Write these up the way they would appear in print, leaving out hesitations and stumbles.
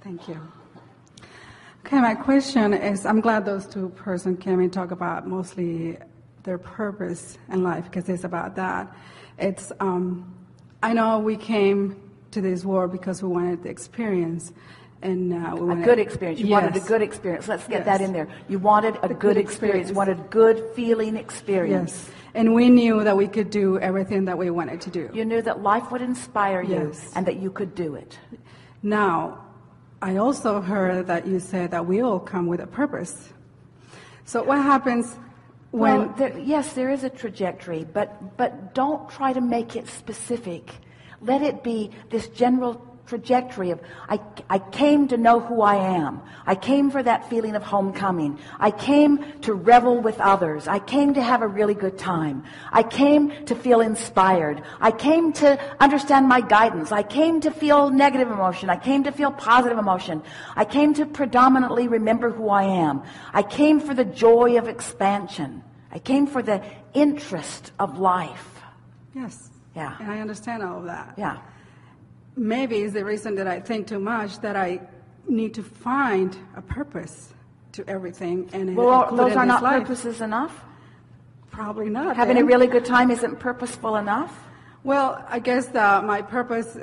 Thank you. Okay, my question is, I'm glad those two persons came and talk about mostly their purpose in life, because it's about that. It's, I know we came to this world because we wanted the experience. And we wanted a good experience. You wanted a good experience. Let's get that in there. You wanted a good experience. You wanted a good feeling experience. Yes. And we knew that we could do everything that we wanted to do. You knew that life would inspire you and that you could do it. Now, I also heard that you said that we all come with a purpose. So what happens when... Well, yes, there is a trajectory, but don't try to make it specific. Let it be this general trajectory of, I came to know who I am. I came for that feeling of homecoming. I came to revel with others. I came to have a really good time. I came to feel inspired. I came to understand my guidance. I came to feel negative emotion. I came to feel positive emotion. I came to predominantly remember who I am. I came for the joy of expansion. I came for the interest of life. Yes. Yeah. And I understand all of that. Yeah. Maybe it's the reason that I think too much, that I need to find a purpose to everything. And well, those are not life. Purposes enough? Probably not. Having a really good time isn't purposeful enough? Well, I guess my purpose,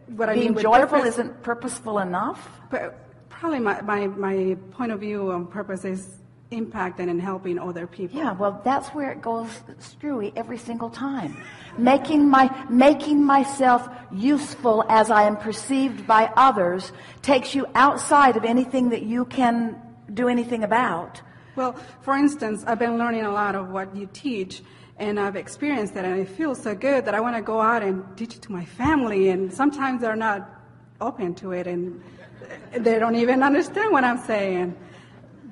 what I mean with being joyful purpose, isn't purposeful enough? But probably my point of view on purpose is impacting and helping other people. Yeah, well, that's where it goes screwy every single time. Making myself useful as I am perceived by others takes you outside of anything that you can do anything about. Well, for instance, I've been learning a lot of what you teach, and I've experienced that, and I feel so good that I want to go out and teach it to my family, and sometimes they're not open to it, and they don't even understand what I'm saying.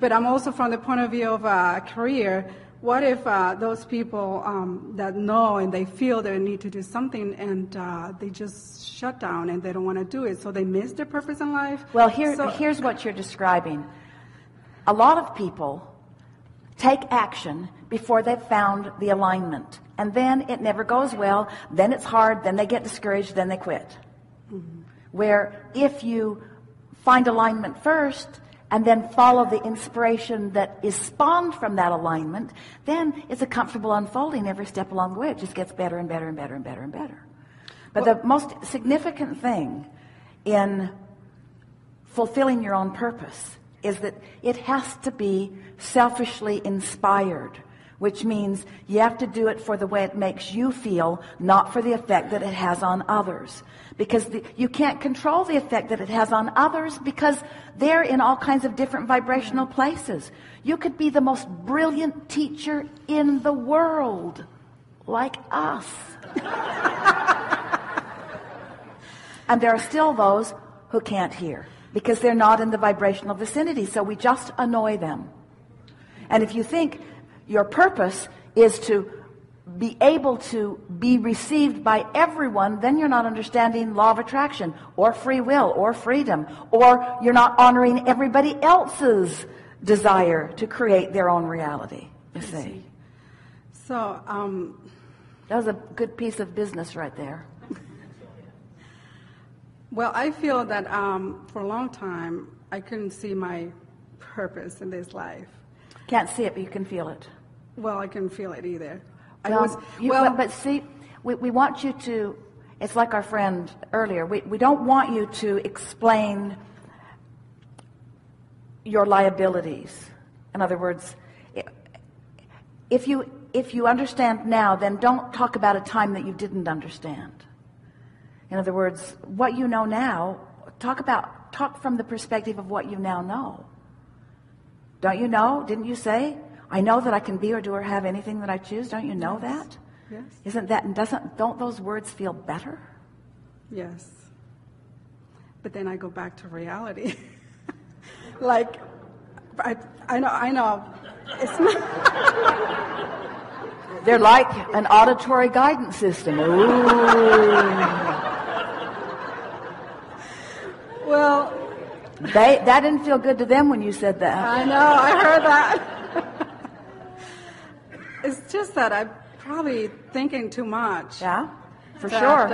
But I'm also from the point of view of a career. What if those people that know and they feel they need to do something and they just shut down and they don't want to do it, so they miss their purpose in life? Well, here's what you're describing. A lot of people take action before they've found the alignment. And then it never goes well. Then it's hard. Then they get discouraged. Then they quit. Mm-hmm. Where if you find alignment first and then follow the inspiration that is spawned from that alignment, then it's a comfortable unfolding every step along the way. It just gets better and better and better and better and better. But the most significant thing in fulfilling your own purpose is that it has to be selfishly inspired, which means you have to do it for the way it makes you feel, not for the effect that it has on others. Because you can't control the effect that it has on others because they're in all kinds of different vibrational places. You could be the most brilliant teacher in the world, like us. And there are still those who can't hear because they're not in the vibrational vicinity, so we just annoy them. And if you think your purpose is to be able to be received by everyone, then you're not understanding law of attraction or free will or freedom, or you're not honoring everybody else's desire to create their own reality, you see. So, that was a good piece of business right there. Well, I feel that for a long time, I couldn't see my purpose in this life. Can't see it, but you can feel it. Well, I couldn't feel it either. But see, we want you to, it's like our friend earlier, we don't want you to explain your liabilities. In other words, if you understand now, then don't talk about a time that you didn't understand. In other words, what you know now, talk from the perspective of what you now know. Don't you know? Didn't you say, I know that I can be or do or have anything that I choose? Don't you know that? Yes. Don't those words feel better? Yes. But then I go back to reality. Like, I know. It's not. They're like an auditory guidance system. Ooh. Well, that didn't feel good to them when you said that. I know, I heard that. It's just that I'm probably thinking too much. Yeah, for sure.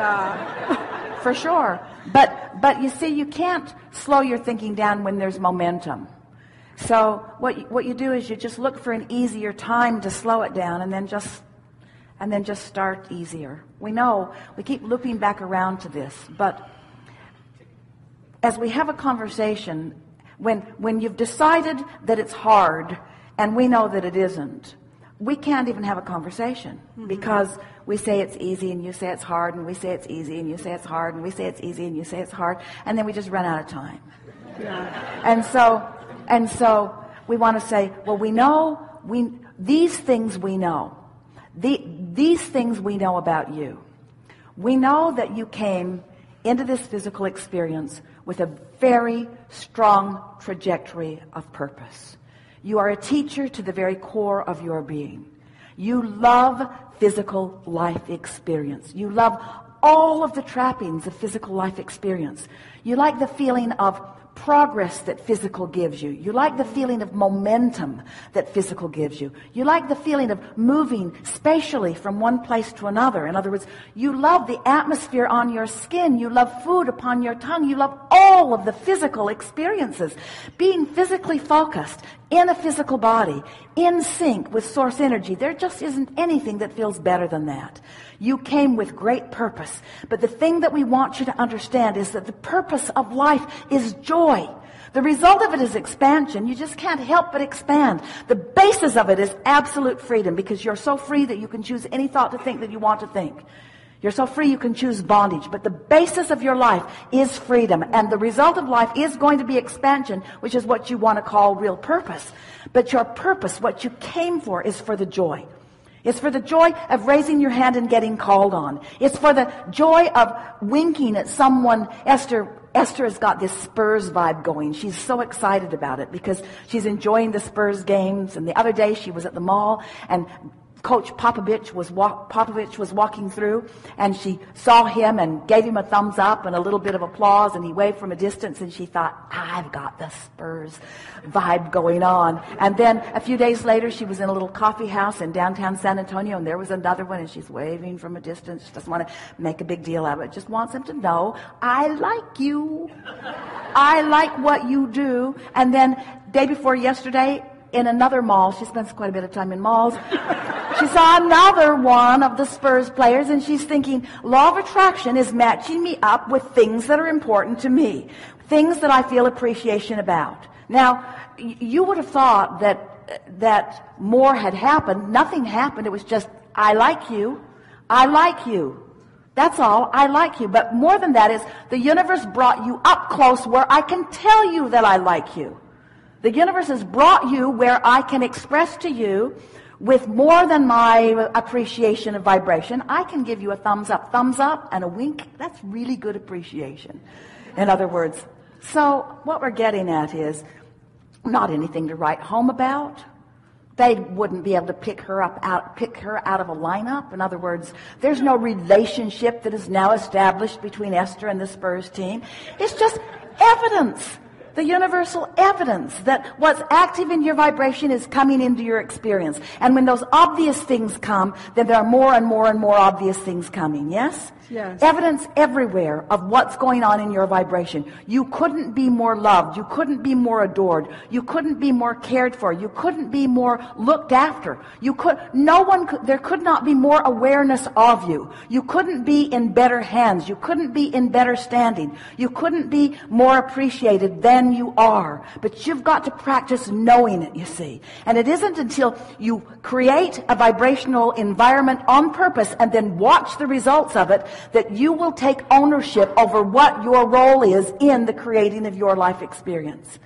For sure. But But you see, you can't slow your thinking down when there's momentum. So what you do is you just look for an easier time to slow it down, and then just start easier. We know, we keep looping back around to this, but as we have a conversation, when you've decided that it's hard, and we know that it isn't, we can't even have a conversation, because we say it's easy and you say it's hard, and we say it's easy and you say it's hard, and we say it's easy and you say it's hard, and then we just run out of time. Yeah. And so we want to say, well, we know these things we know. These things we know about you. We know that you came into this physical experience with a very strong trajectory of purpose. You are a teacher to the very core of your being. You love physical life experience. You love all of the trappings of physical life experience. You like the feeling of progress that physical gives you. You like the feeling of momentum that physical gives you. You like the feeling of moving spatially from one place to another. In other words, you love the atmosphere on your skin. You love food upon your tongue. You love all of the physical experiences. Being physically focused in a physical body, in sync with source energy. There just isn't anything that feels better than that. You came with great purpose. But the thing that we want you to understand is that the purpose of life is joy. The result of it is expansion. You just can't help but expand. The basis of it is absolute freedom, because you're so free that you can choose any thought to think that you want to think. You're so free you can choose bondage. But the basis of your life is freedom. And the result of life is going to be expansion, which is what you want to call real purpose. But your purpose, what you came for, is for the joy. It's for the joy of raising your hand and getting called on. It's for the joy of winking at someone. Esther has got this Spurs vibe going. She's so excited about it because she's enjoying the Spurs games. And the other day she was at the mall, and Coach Popovich was walking through, and she saw him and gave him a thumbs up and a little bit of applause, and he waved from a distance, and she thought, I've got the Spurs vibe going on. And then a few days later, she was in a little coffee house in downtown San Antonio, and there was another one, and she's waving from a distance. She doesn't want to make a big deal out of it. Just wants him to know, I like you. I like what you do. And then day before yesterday, in another mall, she spends quite a bit of time in malls, she saw another one of the Spurs players, and she's thinking, law of attraction is matching me up with things that are important to me, things that I feel appreciation about. Now, you would have thought that more had happened. Nothing happened. It was just, I like you. I like you. That's all. I like you. But more than that is, the universe brought you up close where I can tell you that I like you. The universe has brought you where I can express to you with more than my appreciation of vibration. I can give you a thumbs up and a wink. That's really good appreciation, in other words. So what we're getting at is not anything to write home about. They wouldn't be able to pick her out of a lineup. In other words, there's no relationship that is now established between Esther and the Spurs team. It's just evidence. The universal evidence that what's active in your vibration is coming into your experience. And when those obvious things come, then there are more and more and more obvious things coming, yes? Yes. Evidence everywhere of what's going on in your vibration. You couldn't be more loved. You couldn't be more adored. You couldn't be more cared for. You couldn't be more looked after. There could not be more awareness of you. You couldn't be in better hands. You couldn't be in better standing. You couldn't be more appreciated than you are. But you've got to practice knowing it, you see. And it isn't until you create a vibrational environment on purpose and then watch the results of it that you will take ownership over what your role is in the creating of your life experience.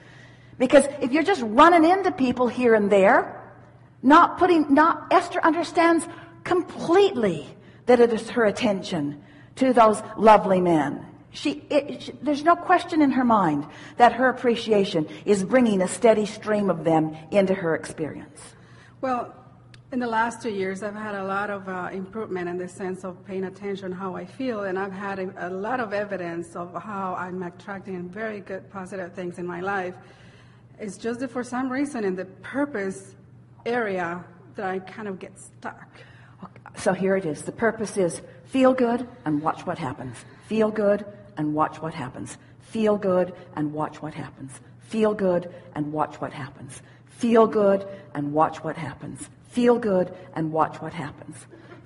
Because if you're just running into people here and there, Esther understands completely that it is her attention to those lovely men. There's no question in her mind that her appreciation is bringing a steady stream of them into her experience. Well, in the last 2 years, I've had a lot of improvement in the sense of paying attention how I feel, and I've had a lot of evidence of how I'm attracting very good, positive things in my life. It's just that for some reason in the purpose area that I kind of get stuck. So here it is. The purpose is feel good and watch what happens. Feel good and watch what happens. Feel good and watch what happens. Feel good and watch what happens. Feel good and watch what happens. Feel good and watch what happens.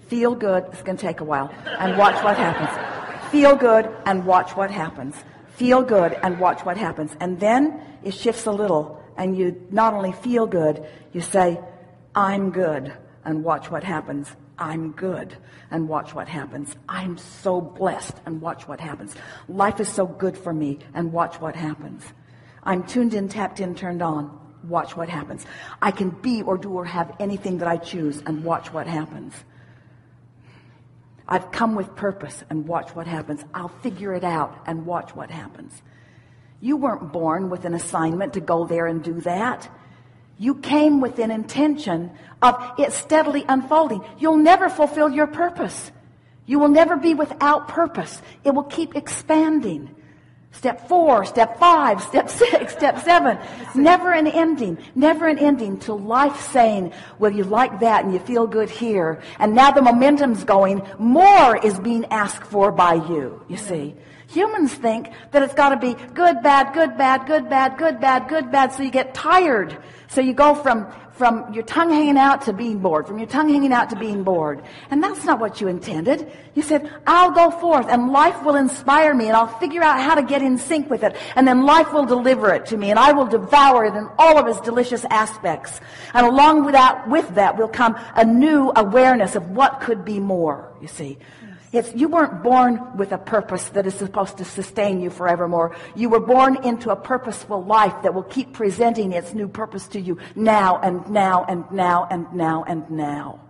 Feel good, it's going to take a while, and watch what happens. Feel good and watch what happens. Feel good and watch what happens. And then it shifts a little, and you not only feel good, you say, I'm good, and watch what happens. I'm good, and watch what happens. I'm so blessed, and watch what happens. Life is so good for me, and watch what happens. I'm tuned in, tapped in, turned on. Watch what happens. I can be or do or have anything that I choose, and watch what happens. I've come with purpose, and watch what happens. I'll figure it out, and watch what happens. You weren't born with an assignment to go there and do that. You came with an intention of it steadily unfolding. You'll never fulfill your purpose. You will never be without purpose. It will keep expanding. Step 4, step 5, step 6, step 7. Never an ending till life saying, well, you like that and you feel good here. And now the momentum's going. More is being asked for by you, you see. Humans think that it's got to be good, bad, good, bad, good, bad, good, bad, good, bad. So you get tired. So you go from your tongue hanging out to being bored, from your tongue hanging out to being bored. And that's not what you intended. You said, I'll go forth and life will inspire me and I'll figure out how to get in sync with it. And then life will deliver it to me and I will devour it in all of its delicious aspects. And along with that will come a new awareness of what could be more, you see. You weren't born with a purpose that is supposed to sustain you forevermore. You were born into a purposeful life that will keep presenting its new purpose to you now and now and now and now and now.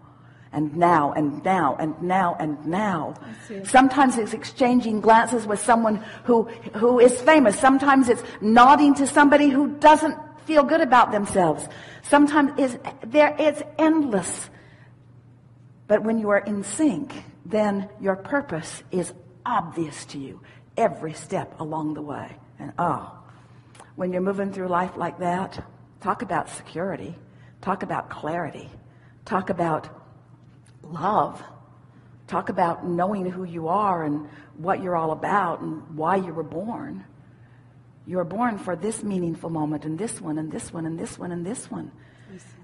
And now and now and now and now. Sometimes it's exchanging glances with someone who is famous. Sometimes it's nodding to somebody who doesn't feel good about themselves. Sometimes it's endless. But when you are in sync, then your purpose is obvious to you every step along the way. And when you're moving through life like that, talk about security, talk about clarity, talk about love, talk about knowing who you are and what you're all about and why you were born. You were born for this meaningful moment and this one and this one and this one and this one.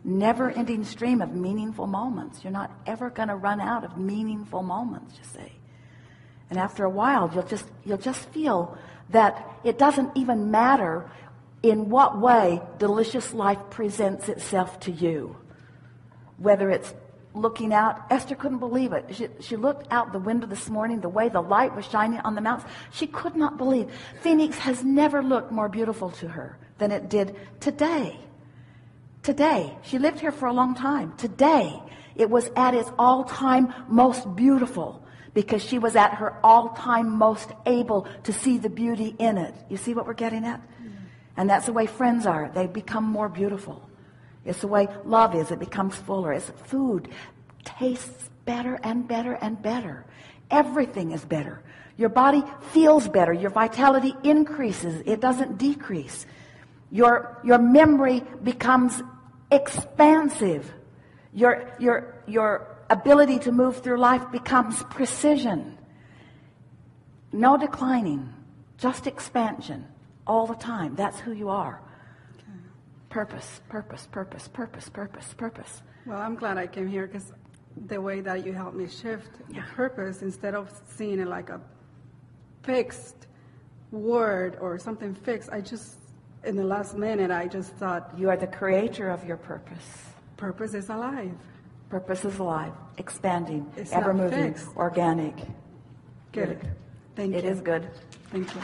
Never-ending stream of meaningful moments. You're not ever going to run out of meaningful moments, you see. And after a while, you'll just feel that it doesn't even matter in what way delicious life presents itself to you. Whether it's looking out, Esther couldn't believe it. She looked out the window this morning, the way the light was shining on the mountains. She could not believe. Phoenix has never looked more beautiful to her than it did today. Today, she lived here for a long time. Today, it was at its all-time most beautiful because she was at her all-time most able to see the beauty in it. You see what we're getting at? And that's the way friends are. They become more beautiful. It's the way love is. It becomes fuller. It's food tastes better and better and better. Everything is better. Your body feels better. Your vitality increases. It doesn't decrease. Your memory becomes expansive. Your ability to move through life becomes precision. No declining, just expansion all the time. That's who you are. Okay. Purpose, purpose, purpose, purpose, purpose, purpose. Well, I'm glad I came here because the way that you helped me shift the purpose, instead of seeing it like a fixed word or something fixed, in the last minute, I just thought... You are the creator of your purpose. Purpose is alive. Purpose is alive, expanding, it's ever moving, fixed. organic. Good. Thank you. It is good. Thank you.